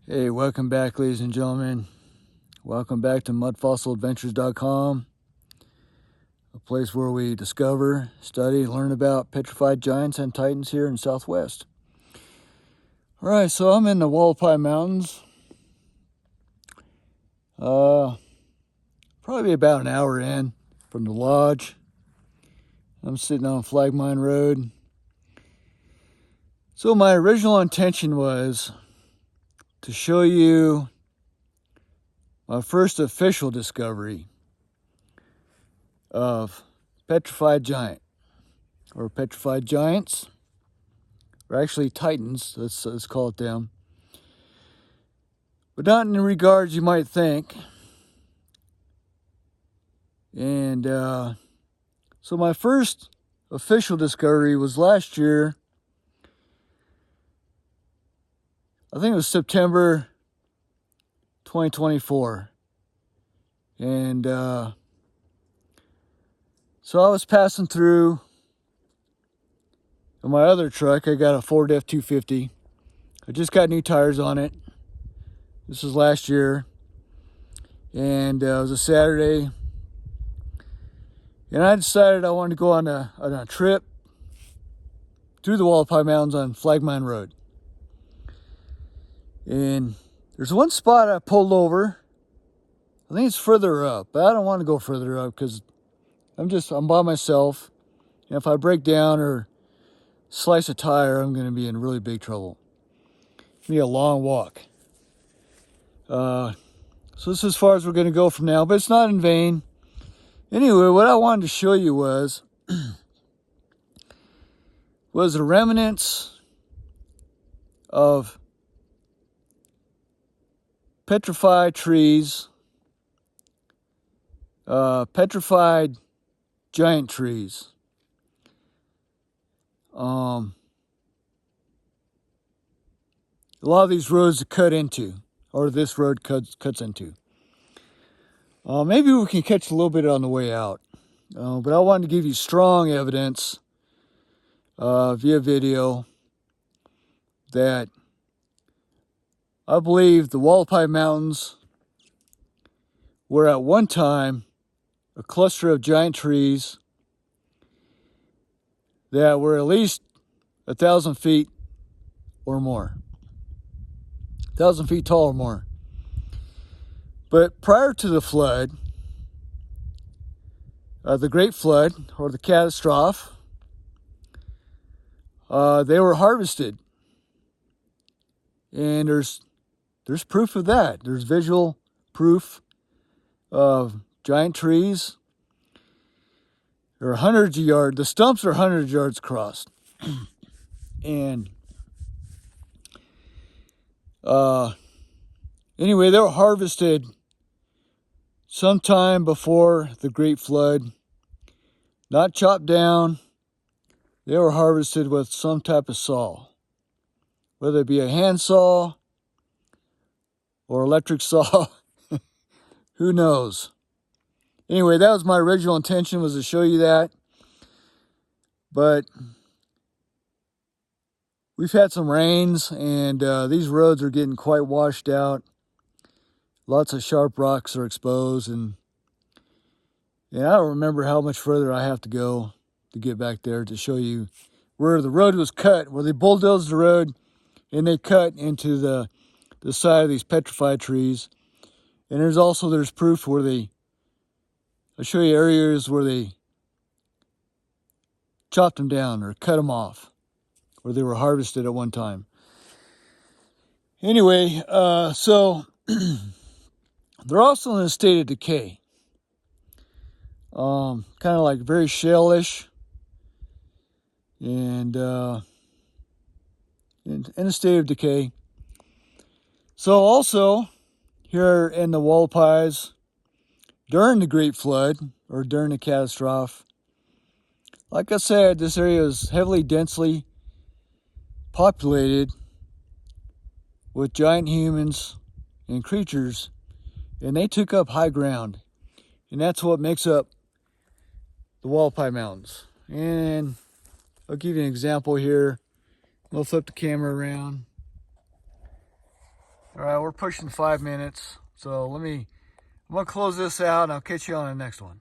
Hey, welcome back, ladies and gentlemen. Welcome back to mudfossiladventures.com, a place where we discover, study, and learn about petrified giants and titans here in Southwest. All right, so I'm in the Hualapai Mountains. Probably about an hour in from the lodge. I'm sitting on Flag Mine Road. So my original intention was to show you my first official discovery of petrified giant, or petrified giants, or actually titans, let's call it them. But not in the regards you might think. And so my first official discovery was last year. I think it was September 2024. And so I was passing through in my other truck. I got a Ford F-250. I just got new tires on it. This was last year. And it was a Saturday. And I decided I wanted to go on a trip through the Hualapai Mountains on Flag Mine Road. And there's one spot I pulled over. I think it's further up, but I don't want to go further up because I'm by myself. And if I break down or slice a tire, I'm going to be in really big trouble. It's going to be a long walk. So this is as far as we're going to go from now, but it's not in vain. Anyway, what I wanted to show you was the remnants of petrified trees, petrified giant trees. A lot of these roads cut into, or this road cuts into. Maybe we can catch a little bit on the way out. But I wanted to give you strong evidence via video that I believe the Hualapai Mountains were at one time a cluster of giant trees that were at least 1,000 feet or more. 1,000 feet tall or more. But prior to the flood, the Great Flood, or the Catastrophic, they were harvested. And there's proof of that. There's visual proof of giant trees. They're hundreds of yards. The stumps are hundreds of yards across. And anyway, they were harvested sometime before the Great Flood. Not chopped down. They were harvested with some type of saw. Whether it be a hand saw or electric saw, who knows? Anyway, that was my original intention, was to show you that. But we've had some rains, and these roads are getting quite washed out. Lots of sharp rocks are exposed, and I don't remember how much further I have to go to get back there to show you where the road was cut, where they bulldozed the road, and they cut into the side of these petrified trees. And there's proof where I'll show you areas where they chopped them down or cut them off, where they were harvested at one time. Anyway, so they're also in a state of decay. Kind of like very shale-ish. And in a state of decay. So also, here in the Hualapais, during the Great Flood, or during the catastrophe, like I said, this area is heavily, densely populated with giant humans and creatures, and they took up high ground. And that's what makes up the Hualapai Mountains. And I'll give you an example here. I'll flip the camera around. All right, we're pushing 5 minutes. So I'm going to close this out and I'll catch you on the next one.